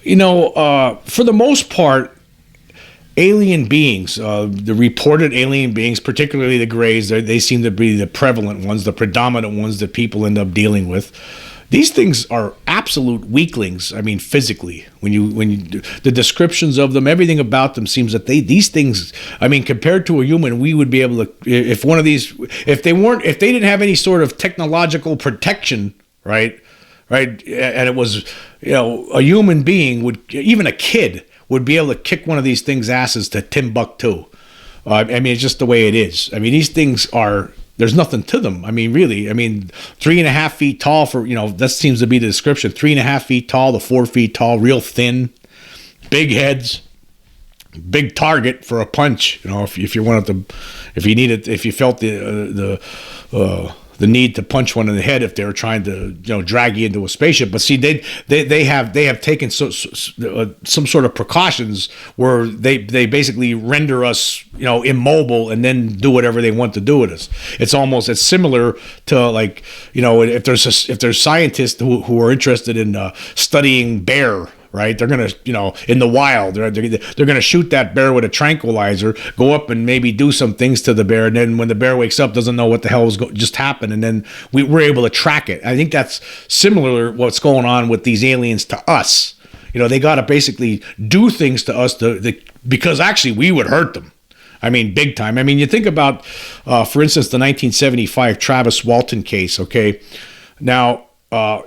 For the most part, alien beings, the reported alien beings, particularly the Greys, they seem to be the prevalent ones, the predominant ones that people end up dealing with. These things are absolute weaklings. I mean, physically, when you the descriptions of them, everything about them seems that these things. I mean, compared to a human, we would be able to, if one of these, if they didn't have any sort of technological protection, right, and it was, a human being even a kid would be able to kick one of these things' asses to Timbuktu. I mean, it's just the way it is. I mean, these things are. There's nothing to them. I mean, really. I mean, 3.5 feet tall for, that seems to be the description. 3.5 feet tall to 4 feet tall, real thin, big heads, big target for a punch. If you wanted to, if you felt the need to punch one in the head if they were trying to, drag you into a spaceship. But see, they have taken some sort of precautions where they basically render us, immobile and then do whatever they want to do with us. It's similar to, like, if there's scientists who are interested in studying bear. Right, they're gonna, in the wild, they're gonna shoot that bear with a tranquilizer, go up and maybe do some things to the bear, and then when the bear wakes up, doesn't know what the hell just happened, and then we're able to track it. I think that's similar what's going on with these aliens to us. They gotta basically do things to us because actually we would hurt them. I mean, big time. I mean, you think about, for instance, the 1975 Travis Walton case. Okay, now.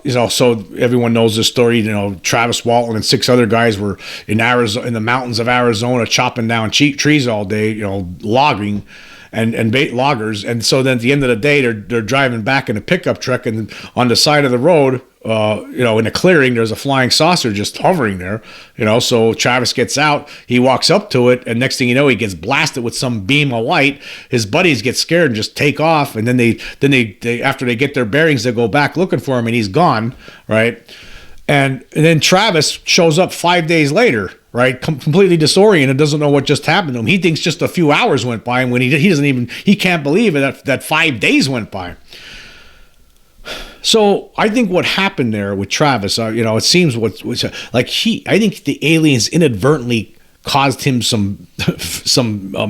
So everyone knows this story. Travis Walton and 6 other guys were in Arizona, in the mountains of Arizona, chopping down trees all day. Logging, and loggers. And so then at the end of the day, they're driving back in a pickup truck, and on the side of the road, in a clearing, there's a flying saucer just hovering there. So Travis gets out, he walks up to it, and next thing you know, he gets blasted with some beam of light. His buddies get scared and just take off, and then they after they get their bearings, they go back looking for him, and he's gone, right? And then Travis shows up 5 days later, right, completely disoriented, doesn't know what just happened to him. He thinks just a few hours went by, and when he can't believe it that 5 days went by. So I think what happened there with Travis, it seems I think the aliens inadvertently caused him some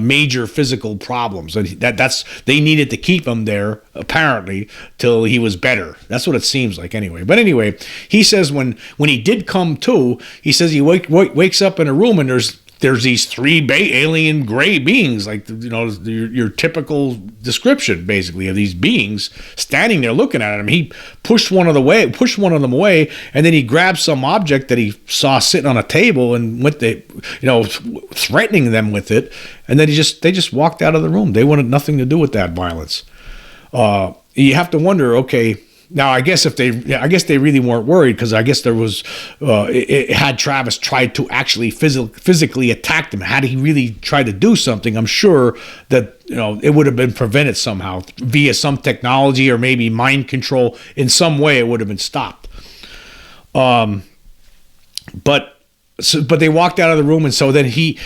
major physical problems, and they needed to keep him there apparently till he was better. That's what it seems like anyway. But anyway, he says when he did come to, he says he wakes up in a room and there's these 3 alien gray beings, like, your typical description, basically, of these beings standing there looking at him. He pushed one of them away, and then he grabbed some object that he saw sitting on a table and went to, threatening them with it. And then they just walked out of the room. They wanted nothing to do with that violence. You have to wonder, okay. Now, I guess they really weren't worried, because I guess there was, had Travis tried to actually physically attack them, had he really tried to do something, I'm sure that, it would have been prevented somehow via some technology or maybe mind control. In some way, it would have been stopped. But they walked out of the room, and so then he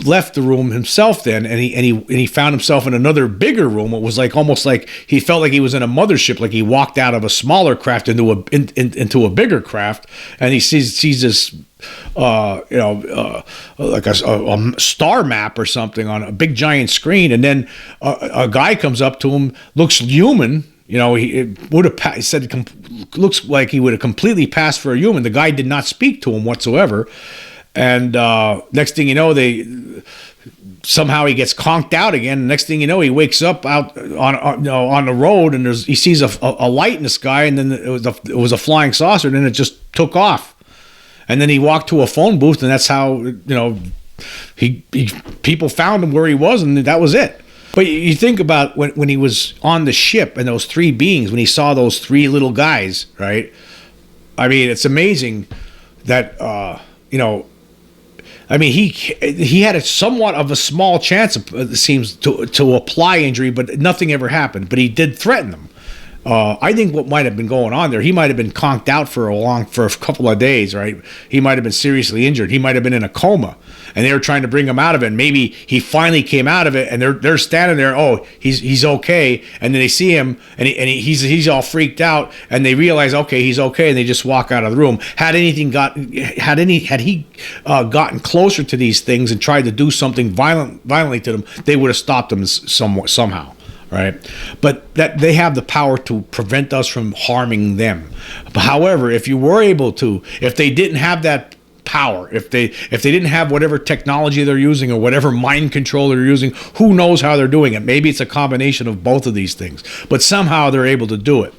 left the room himself then, and he found himself in another bigger room. It was almost like he felt like he was in a mothership, like he walked out of a smaller craft into a bigger craft, and he sees this like a star map or something on a big giant screen, and then a guy comes up to him, looks human. He would have said, looks like he would have completely passed for a human. The guy did not speak to him whatsoever. And next thing you know, somehow he gets conked out again. Next thing you know, he wakes up out on the road, and he sees a light in the sky, and then it was a flying saucer, and then it just took off. And then he walked to a phone booth, and that's how, people found him where he was, and that was it. But you think about when he was on the ship and those 3 beings, when he saw those 3 little guys, right? I mean, it's amazing that, he had somewhat of a small chance, it seems, to apply injury, but nothing ever happened. But he did threaten them. I think what might have been going on there, he might have been conked out for a couple of days, right? He might have been seriously injured. He might have been in a coma, and they were trying to bring him out of it. And maybe he finally came out of it, and they're standing there. Oh, he's okay. And then they see him, and he's all freaked out, and they realize, okay, he's okay, and they just walk out of the room. Had he gotten closer to these things and tried to do something violently to them, they would have stopped him somehow. Right, but that they have the power to prevent us from harming them. However, if they didn't have that power, if they didn't have whatever technology they're using or whatever mind control they're using, who knows how they're doing it? Maybe it's a combination of both of these things, but somehow they're able to do it.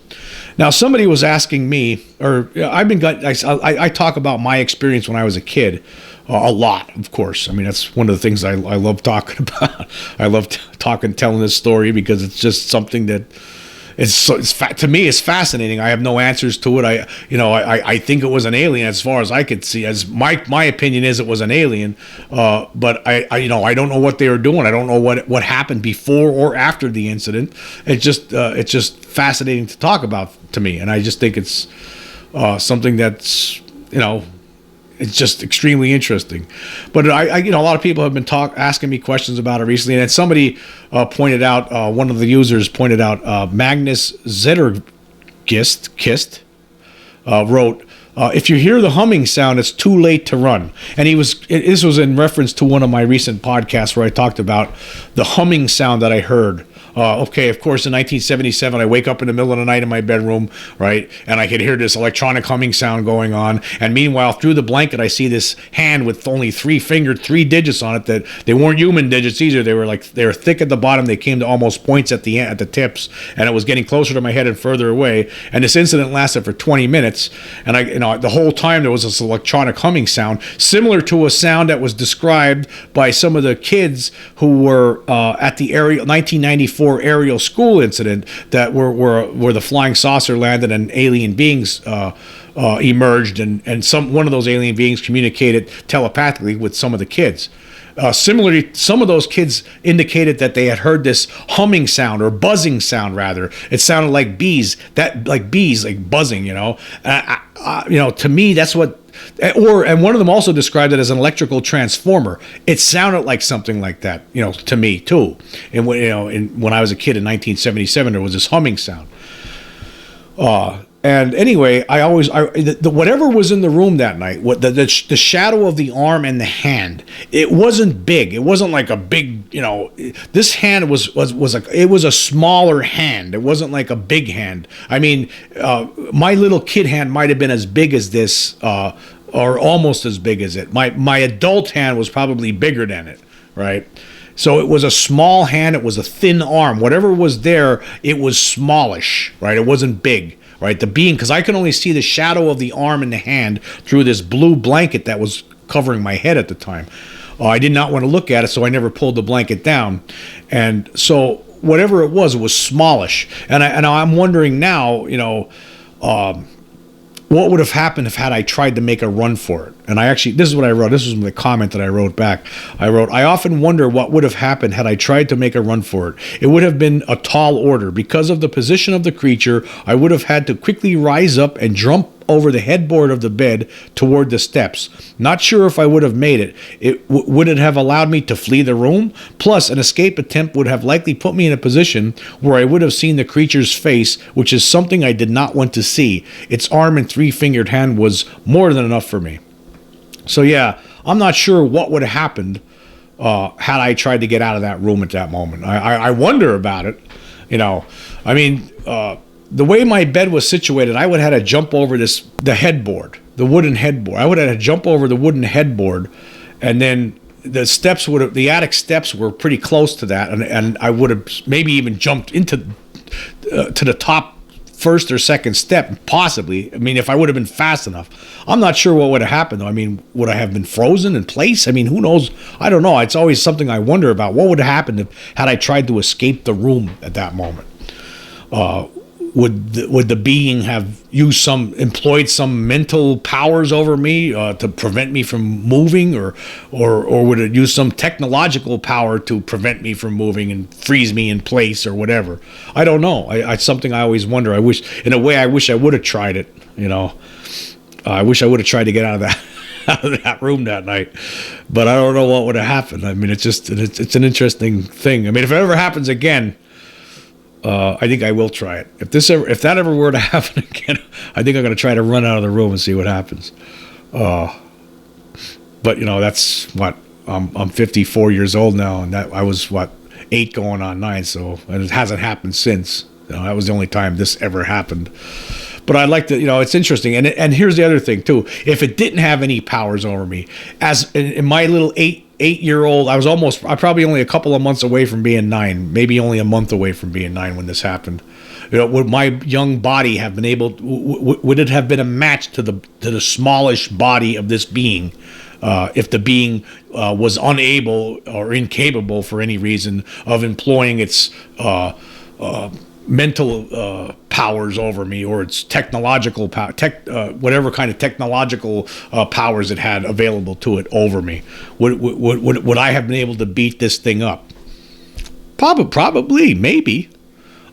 Now, somebody was asking me, or I talk about my experience when I was a kid. A lot, of course. I mean, that's one of the things I love talking about. I love telling this story because it's just something that to me is fascinating. I have no answers to it. I think it was an alien as far as I could see. As my opinion is, it was an alien. But I don't know what they were doing. I don't know what happened before or after the incident. It's just fascinating to talk about to me, and I just think it's something that's it's just extremely interesting. But a lot of people have been asking me questions about it recently, and somebody pointed out, one of the users pointed out, Magnus Zettergist wrote, if you hear the humming sound, it's too late to run. And this was in reference to one of my recent podcasts where I talked about the humming sound that I heard. Okay, of course, in 1977, I wake up in the middle of the night in my bedroom, right, and I could hear this electronic humming sound going on, and meanwhile, through the blanket, I see this hand with only three digits on it that they weren't human digits either. They were thick at the bottom. They came to almost points at the tips, and it was getting closer to my head and further away. And this incident lasted for 20 minutes, and the whole time there was this electronic humming sound, similar to a sound that was described by some of the kids who were at the 1994 aerial school incident that where the flying saucer landed and alien beings emerged, and one of those alien beings communicated telepathically with some of the kids. Similarly, some of those kids indicated that they had heard this humming sound or buzzing sound, rather. It sounded like bees, like buzzing. To me, that's what. And one of them also described it as an electrical transformer. It sounded like something like that, to me too. And when I was a kid in 1977, there was this humming sound. And anyway, whatever was in the room that night, the shadow of the arm and the hand, it wasn't big. It wasn't like a big, this hand was a smaller hand. It wasn't like a big hand. I mean, my little kid hand might have been as big as this, or almost as big as it. My adult hand was probably bigger than it, right? So it was a small hand. It was a thin arm. Whatever was there, it was smallish, right? It wasn't big. Right, because I could only see the shadow of the arm and the hand through this blue blanket that was covering my head at the time. I did not want to look at it, so I never pulled the blanket down. And so whatever it was smallish. And I'm wondering now, what would have happened had I tried to make a run for it? And this is what I wrote. This was the comment that I wrote back. I wrote, I often wonder what would have happened had I tried to make a run for it. It would have been a tall order. Because of the position of the creature, I would have had to quickly rise up and jump over the headboard of the bed toward the steps. Not sure if I would have made it. Would it have allowed me to flee the room? Plus, an escape attempt would have likely put me in a position where I would have seen the creature's face, which is something I did not want to see. Its arm and three-fingered hand was more than enough for me. So yeah, I'm not sure what would have happened had I tried to get out of that room at that moment. I wonder about it. The way my bed was situated, I would have had to jump over the headboard, the wooden headboard. I would have had to jump over the wooden headboard, and then the attic steps were pretty close to that, and I would have maybe even jumped into to the top first or second step, possibly. I mean, if I would have been fast enough. I'm not sure what would have happened, though. I mean, would I have been frozen in place? I mean, who knows? I don't know. It's always something I wonder about. What would have happened had I tried to escape the room at that moment? would the being have employed some mental powers over me to prevent me from moving, or would it use some technological power to prevent me from moving and freeze me in place or whatever? I don't know. It's something I always wonder. I wish I would have tried it. I wish I would have tried to get out of that room that night, but I don't know what would have happened. I mean, it's an interesting thing. I mean, if it ever happens again, I think I will try it. If that ever were to happen again, I think I'm going to try to run out of the room and see what happens. But that's what I'm 54 years old now, and that I was 8 going on 9. So, and it hasn't happened since. That was the only time this ever happened. But I'd like to, it's interesting. And here's the other thing too. If it didn't have any powers over me, as in my little 8-year-old, I probably only a couple of months away from being 9, maybe only a month away from being 9 when this happened. Would my young body have been able? Would it have been a match to the smallish body of this being? If the being was unable or incapable for any reason of employing its mental powers over me, or its technological whatever kind of technological powers it had available to it over me, would I have been able to beat this thing up? Probably, maybe.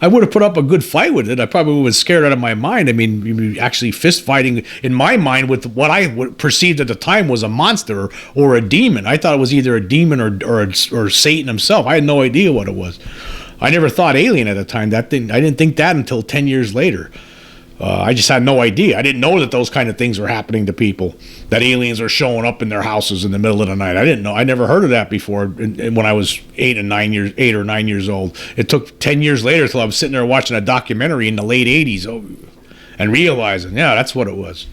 I would have put up a good fight with it. I probably would have been scared out of my mind. I mean, actually fist fighting in my mind with what I perceived at the time was a monster or a demon. I thought it was either a demon or Satan himself. I had no idea what it was. I never thought alien at the time. I didn't think that until 10 years later. I just had no idea. I didn't know that those kind of things were happening to people, that aliens are showing up in their houses in the middle of the night. I didn't know. I never heard of that before when I was 8 or 9 years old. It took 10 years later till I was sitting there watching a documentary in the late 80s and realizing, yeah, that's what it was.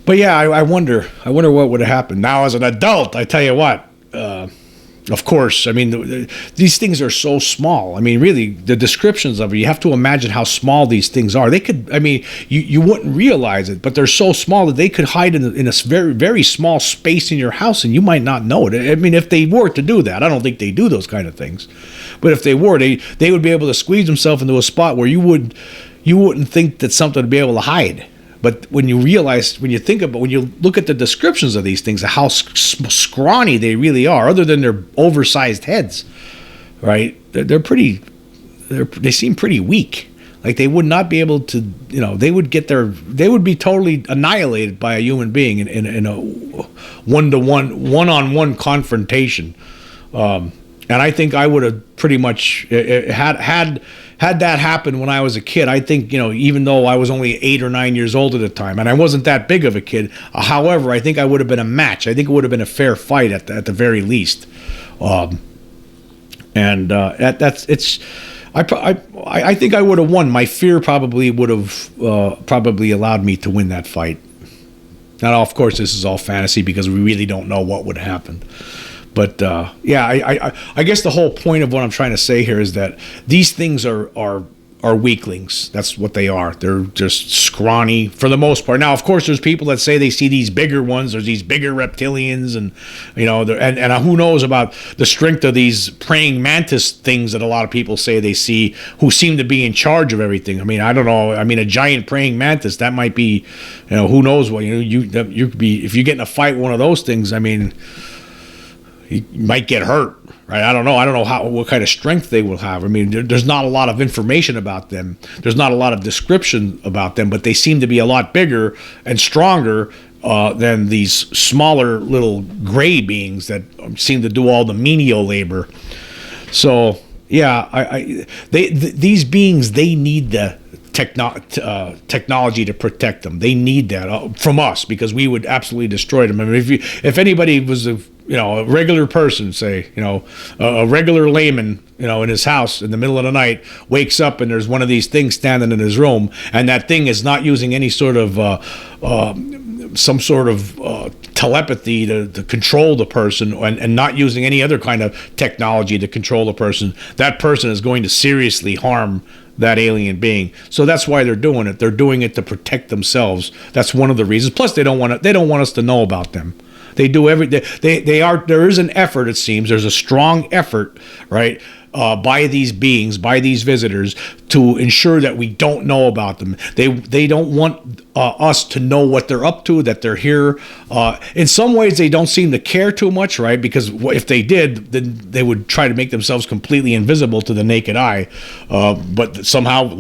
But yeah, I wonder what would have happened. Now as an adult, I tell you what, of course, I mean, these things are so small. I mean, really, the descriptions of it, you have to imagine how small these things are. They could, I mean, you wouldn't realize it, but they're so small that they could hide in a very, very small space in your house, and you might not know it. I mean, if they were to do that, I don't think they do those kind of things. But if they were, they would be able to squeeze themselves into a spot where you wouldn't think that something would be able to hide. But when you look at the descriptions of these things, how scrawny they really are, other than their oversized heads, right? They seem pretty weak. Like they would not be able to, they would be totally annihilated by a human being in a one-on-one confrontation. And I think I would have pretty much had that happen when I was a kid. I think, even though I was only 8 or 9 years old at the time, and I wasn't that big of a kid, however, I think I would have been a match. I think it would have been a fair fight at the very least. I think I would have won. My fear probably would have allowed me to win that fight. Now, of course, this is all fantasy because we really don't know what would happen. But I guess the whole point of what I'm trying to say here is that these things are weaklings. That's what they are. They're just scrawny for the most part. Now, of course, there's people that say they see these bigger ones. There's these bigger reptilians, and and who knows about the strength of these praying mantis things that a lot of people say they see, who seem to be in charge of everything. I mean, I don't know. I mean, a giant praying mantis, that might be, who knows what. You could be, if you get in a fight with one of those things. I mean, you might get hurt, right? I don't know what kind of strength they will have. I mean, there's not a lot of information about them. There's not a lot of description about them, but they seem to be a lot bigger and stronger than these smaller little gray beings that seem to do all the menial labor. So, yeah, these beings, they need the technology to protect them. They need that from us, because we would absolutely destroy them. I mean, if anybody was a regular person, say, a regular layman, in his house in the middle of the night, wakes up and there's one of these things standing in his room, and that thing is not using any sort of some sort of telepathy to control the person, and not using any other kind of technology to control the person, that person is going to seriously harm that alien being. So that's why they're doing it. They're doing it to protect themselves. That's one of the reasons. Plus, they don't want us to know about them. They do there is an effort, it seems. There's a strong effort, right, by these beings, by these visitors, to ensure that we don't know about them. They don't want us to know what they're up to, that they're here. In some ways, they don't seem to care too much, right? Because if they did, then they would try to make themselves completely invisible to the naked eye. But somehow, a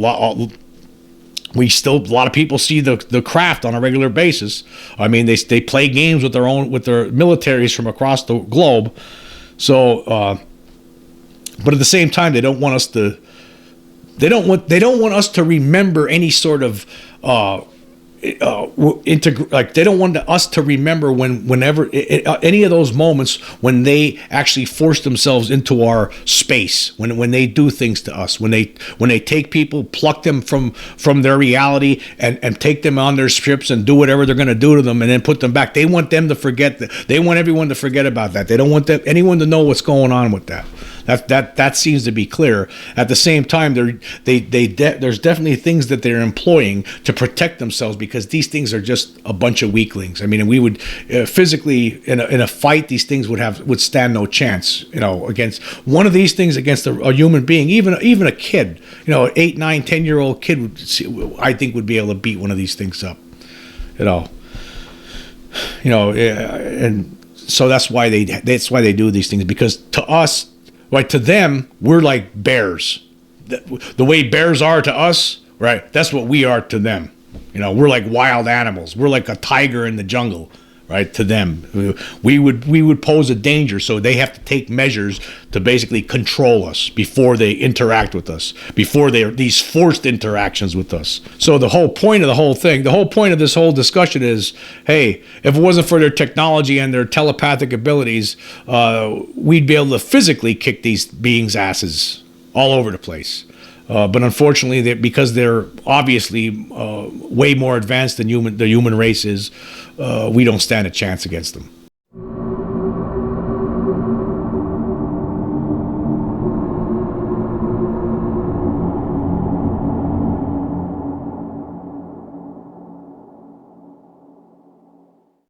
lot of people see the craft on a regular basis. I mean, they play games with their militaries from across the globe. So, but at the same time, they don't want us to remember any sort of they don't want us to remember whenever any of those moments when they actually force themselves into our space, when they do things to us, when they take people, pluck them from their reality and take them on their ships and do whatever they're going to do to them and then put them back. They want them to forget that. They want everyone to forget about that. They don't want anyone to know what's going on with that. That seems to be clear. At the same time, there's definitely things that they're employing to protect themselves, because these things are just a bunch of weaklings. I mean, we would physically in a fight, these things would stand no chance, against one of these things, against a human being, even a kid, 8, 9, 10-year-old kid I think would be able to beat one of these things up, and so that's why they do these things, because to us. Right, to them, we're like bears. The way bears are to us, right, that's what we are to them. We're like wild animals. We're like a tiger in the jungle, right, to them. We would pose a danger, so they have to take measures to basically control us before they interact with us, before these forced interactions with us. So the whole point of this whole discussion is, hey, if it wasn't for their technology and their telepathic abilities, we'd be able to physically kick these beings' asses all over the place. But unfortunately, because they're obviously way more advanced than the human race is, we don't stand a chance against them.